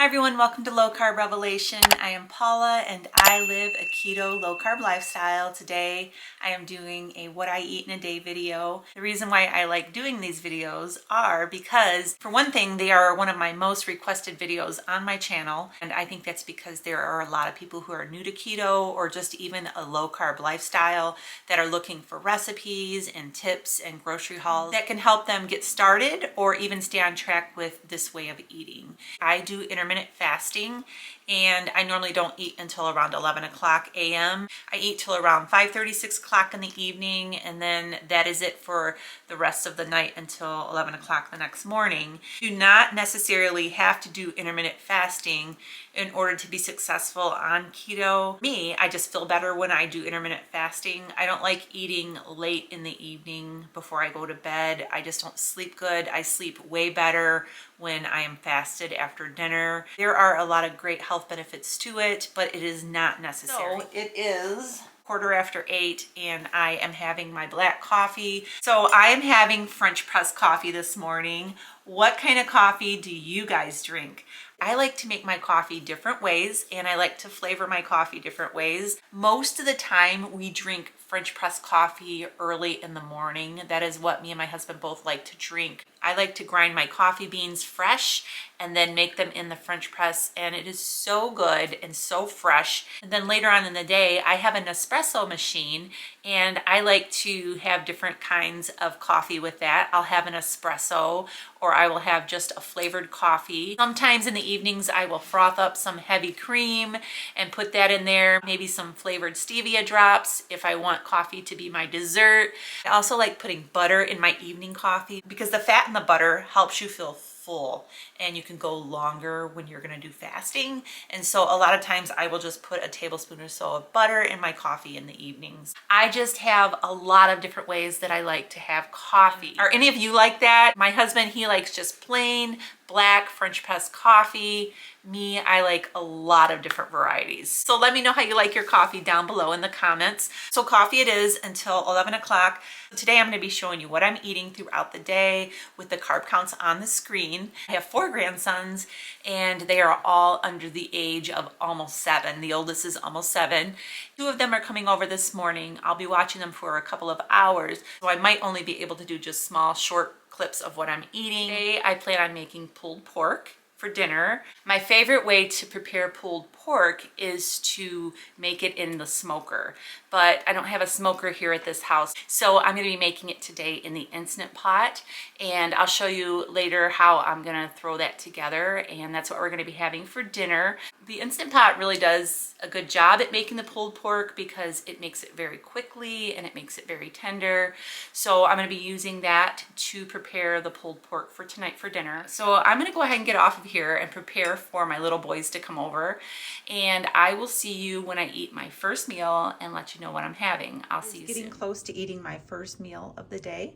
Hi everyone, welcome to Low Carb Revelation. I am Paula and I live a keto low carb lifestyle. Today I am doing a what I eat in a day video. The reason why I like doing these videos are because, for one thing, they are one of my most requested videos on my channel, and I think that's because there are a lot of people who are new to keto or just even a low carb lifestyle that are looking for recipes and tips and grocery hauls that can help them get started or even stay on track with this way of eating. I do intermittent fasting, and I normally don't eat until around 11 o'clock a.m. I eat till around 5:30, 6 o'clock in the evening, and then that is it for the rest of the night until 11 o'clock the next morning. You do not necessarily have to do intermittent fasting in order to be successful on keto. Me, I just feel better when I do intermittent fasting. I don't like eating late in the evening before I go to bed. I just don't sleep good. I sleep way better when I am fasted after dinner. There are a lot of great health benefits to it, but it is not necessary. So it is 8:15 and I am having my black coffee. So I am having French press coffee this morning. What kind of coffee do you guys drink? I like to make my coffee different ways, and I like to flavor my coffee different ways. Most of the time we drink French press coffee early in the morning. That is what me and my husband both like to drink. I like to grind my coffee beans fresh and then make them in the French press, and it is so good and so fresh. And then later on in the day, I have an espresso machine, and I like to have different kinds of coffee with that. I'll have an espresso, or I will have just a flavored coffee. Sometimes in the evenings, I will froth up some heavy cream and put that in there, maybe some flavored stevia drops if I want coffee to be my dessert. I also like putting butter in my evening coffee because the fat in the butter helps you feel full, and you can go longer when you're going to do fasting. And so a lot of times I will just put a tablespoon or so of butter in my coffee in the evenings. I just have a lot of different ways that I like to have coffee. Are any of you like that? My husband, he likes just plain black French press coffee. Me, I like a lot of different varieties. So let me know how you like your coffee down below in the comments. So coffee it is until 11 o'clock. Today I'm going to be showing you what I'm eating throughout the day with the carb counts on the screen. I have 4 grandsons, and they are all under the age of almost 7. The oldest is almost 7. 2 of them are coming over this morning. I'll be watching them for a couple of hours, so I might only be able to do just small, short clips of what I'm eating. Today I plan on making pulled pork for dinner. My favorite way to prepare pulled pork is to make it in the smoker, but I don't have a smoker here at this house, so I'm going to be making it today in the Instant Pot, and I'll show you later how I'm going to throw that together, and that's what we're going to be having for dinner. The Instant Pot really does a good job at making the pulled pork because it makes it very quickly and it makes it very tender. So I'm going to be using that to prepare the pulled pork for tonight for dinner. So I'm going to go ahead and get off of here and prepare for my little boys to come over, and I will see you when I eat my first meal and let you know what I'm having. I'll see you soon. Getting close to eating my first meal of the day,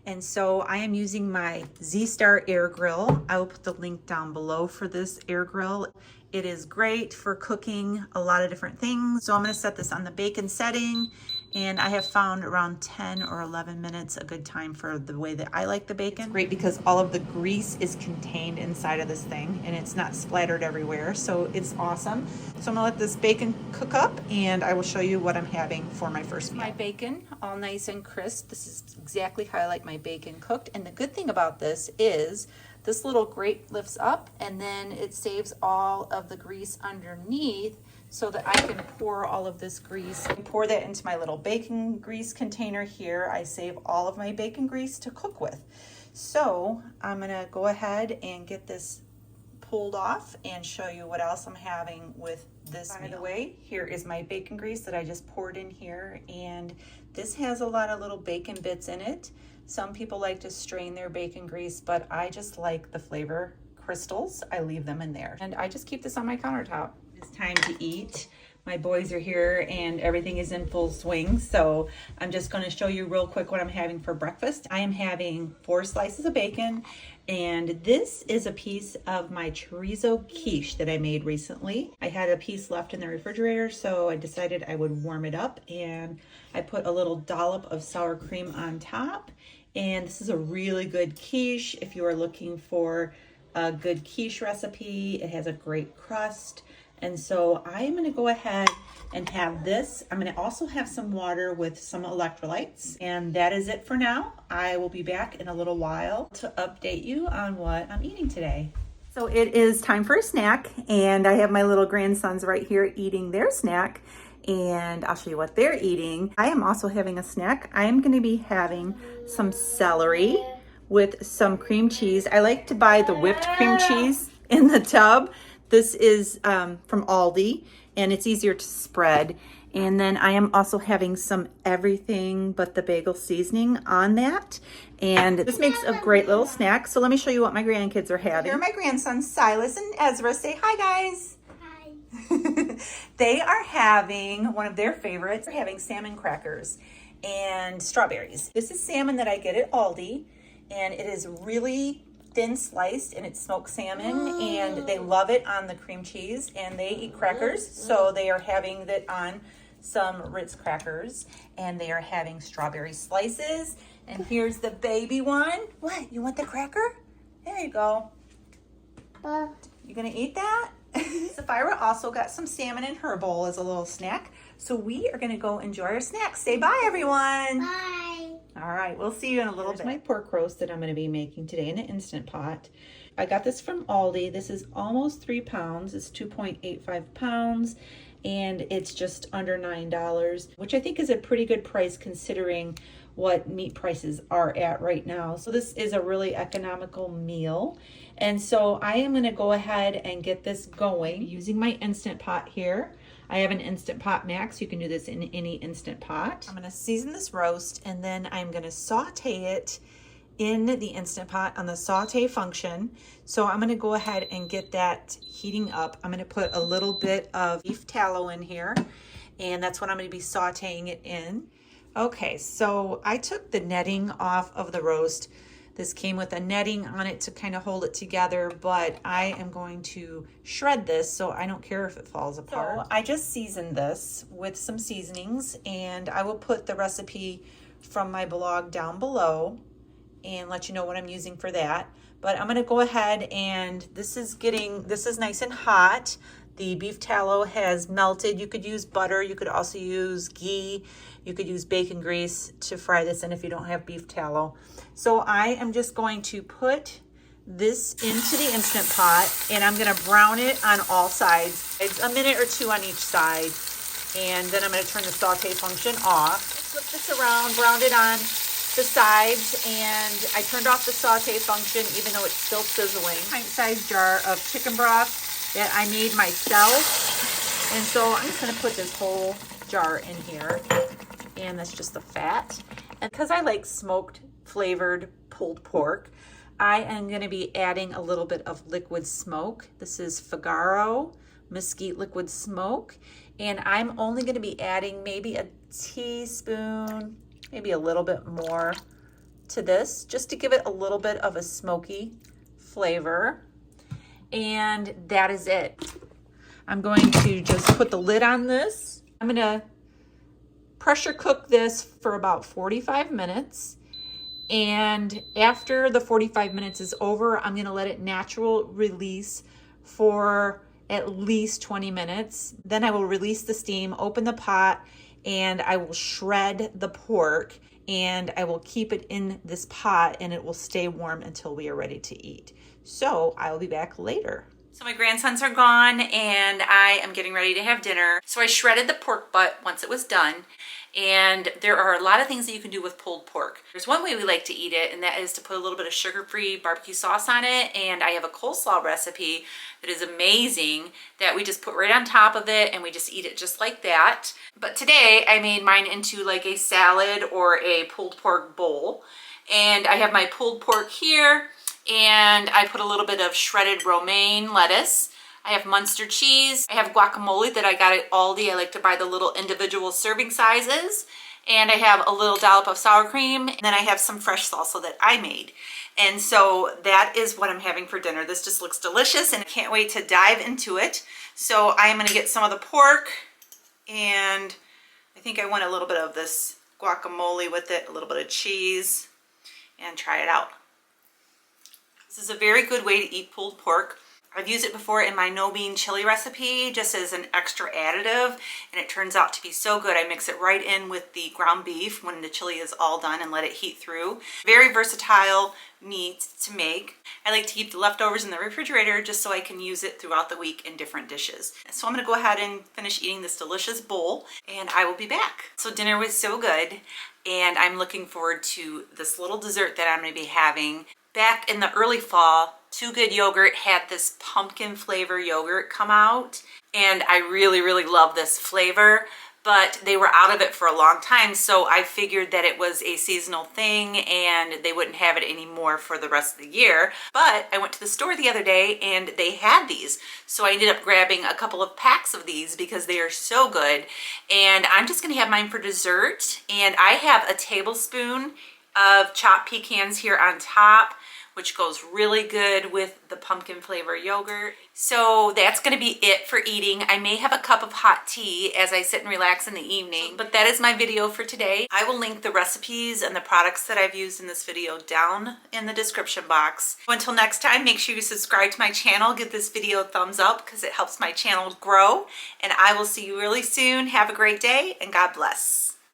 and so I am using my Z-Star air grill. I will put the link down below for this air grill. It is great for cooking a lot of different things. So I'm going to set this on the bacon setting, and I have found around 10 or 11 minutes a good time for the way that I like the bacon. It's great because all of the grease is contained inside of this thing and it's not splattered everywhere, so it's awesome. So I'm gonna let this bacon cook up, and I will show you what I'm having for my first meal. My bacon, all nice and crisp. This is exactly how I like my bacon cooked, and the good thing about this is this little grate lifts up, and then it saves all of the grease underneath so that I can pour all of this grease and pour that into my little bacon grease container here. I save all of my bacon grease to cook with. So I'm gonna go ahead and get this pulled off and show you what else I'm having with this meal. By the way, here is my bacon grease that I just poured in here, and this has a lot of little bacon bits in it. Some people like to strain their bacon grease, but I just like the flavor crystals. I leave them in there, and I just keep this on my countertop. It's time to eat. My boys are here and everything is in full swing, so I'm just going to show you real quick what I'm having for breakfast. I am having 4 slices of bacon, and this is a piece of my chorizo quiche that I made recently. I had a piece left in the refrigerator, so I decided I would warm it up, and I put a little dollop of sour cream on top. And this is a really good quiche if you are looking for a good quiche recipe. It has a great crust. And so I'm going to go ahead and have this. I'm going to also have some water with some electrolytes. And that is it for now. I will be back in a little while to update you on what I'm eating today. So it is time for a snack, and I have my little grandsons right here eating their snack, and I'll show you what they're eating. I am also having a snack. I am going to be having some celery with some cream cheese. I like to buy the whipped cream cheese in the tub. This is from Aldi, and it's easier to spread. And then I am also having some everything but the bagel seasoning on that. And this makes a great little snack. So let me show you what my grandkids are having. Here are my grandsons, Silas and Ezra. Say hi, guys. Hi. They are having one of their favorites. They're having salmon crackers and strawberries. This is salmon that I get at Aldi, and it is really thin sliced, and it's smoked salmon, and they love it on the cream cheese, and they eat crackers, so they are having that on some Ritz crackers, and they are having strawberry slices. And here's the baby one. What, you want the cracker? There you go. You gonna eat that? Sapphira also got some salmon in her bowl as a little snack, so we are gonna go enjoy our snacks. Say bye, everyone. Bye. All right, we'll see you in a little bit. My pork roast that I'm going to be making today in an Instant Pot. I got this from Aldi. This is almost 3 pounds. It's 2.85 pounds, and it's just under $9, which I think is a pretty good price considering what meat prices are at right now. So this is a really economical meal. And so I am going to go ahead and get this going using my Instant Pot here. I have an Instant Pot Max. You can do this in any Instant Pot. I'm going to season this roast, and then I'm going to saute it in the Instant Pot on the saute function. So I'm going to go ahead and get that heating up. I'm going to put a little bit of beef tallow in here, and that's what I'm going to be sauteing it in. Okay, so I took the netting off of the roast. This came with a netting on it to kind of hold it together, but I am going to shred this so I don't care if it falls apart. So I just seasoned this with some seasonings, and I will put the recipe from my blog down below and let you know what I'm using for that. But I'm going to go ahead, and this is nice and hot. The beef tallow has melted. You could use butter. You could also use ghee. You could use bacon grease to fry this in if you don't have beef tallow. So I am just going to put this into the Instant Pot, and I'm going to brown it on all sides. It's a minute or two on each side, and then I'm going to turn the saute function off. Flip this around, browned it on the sides, and I turned off the saute function even though it's still sizzling. Pint-sized jar of chicken broth that I made myself, and so I'm just going to put this whole jar in here, and that's just the fat. And because I like smoked flavored pulled pork, I am going to be adding a little bit of liquid smoke. This is Figaro Mesquite Liquid Smoke, and I'm only going to be adding maybe a teaspoon, maybe a little bit more to this, just to give it a little bit of a smoky flavor. And that is it. I'm going to just put the lid on this. I'm going to pressure cook this for about 45 minutes. And after the 45 minutes is over, I'm going to let it natural release for at least 20 minutes. Then I will release the steam, open the pot, and I will shred the pork, and I will keep it in this pot, and it will stay warm until we are ready to eat. So I will be back later. So my grandsons are gone, and I am getting ready to have dinner. So I shredded the pork butt once it was done. And there are a lot of things that you can do with pulled pork. There's one way we like to eat it, and that is to put a little bit of sugar-free barbecue sauce on it. And I have a coleslaw recipe that is amazing that we just put right on top of it, and we just eat it just like that. But today I made mine into like a salad or a pulled pork bowl. And I have my pulled pork here, and I put a little bit of shredded romaine lettuce. I have Munster cheese. I have guacamole that I got at Aldi. I like to buy the little individual serving sizes. And I have a little dollop of sour cream. And then I have some fresh salsa that I made. And so that is what I'm having for dinner. This just looks delicious, and I can't wait to dive into it. So I am going to get some of the pork, and I think I want a little bit of this guacamole with it, a little bit of cheese, and try it out. This is a very good way to eat pulled pork. I've used it before in my no bean chili recipe just as an extra additive, and it turns out to be so good. I mix it right in with the ground beef when the chili is all done and let it heat through. Very versatile meat to make. I like to keep the leftovers in the refrigerator just so I can use it throughout the week in different dishes. So I'm gonna go ahead and finish eating this delicious bowl and I will be back. So dinner was so good and I'm looking forward to this little dessert that I'm gonna be having. Back in the early fall, Too Good Yogurt had this pumpkin flavor yogurt come out, and I really, really love this flavor, but they were out of it for a long time, so I figured that it was a seasonal thing and they wouldn't have it anymore for the rest of the year. But I went to the store the other day and they had these, so I ended up grabbing a couple of packs of these because they are so good, and I'm just gonna have mine for dessert. And I have a tablespoon of chopped pecans here on top, which goes really good with the pumpkin flavor yogurt. So that's gonna be it for eating. I may have a cup of hot tea as I sit and relax in the evening, but that is my video for today. I will link the recipes and the products that I've used in this video down in the description box. Until next time, make sure you subscribe to my channel, give this video a thumbs up because it helps my channel grow, and I will see you really soon. Have a great day and God bless.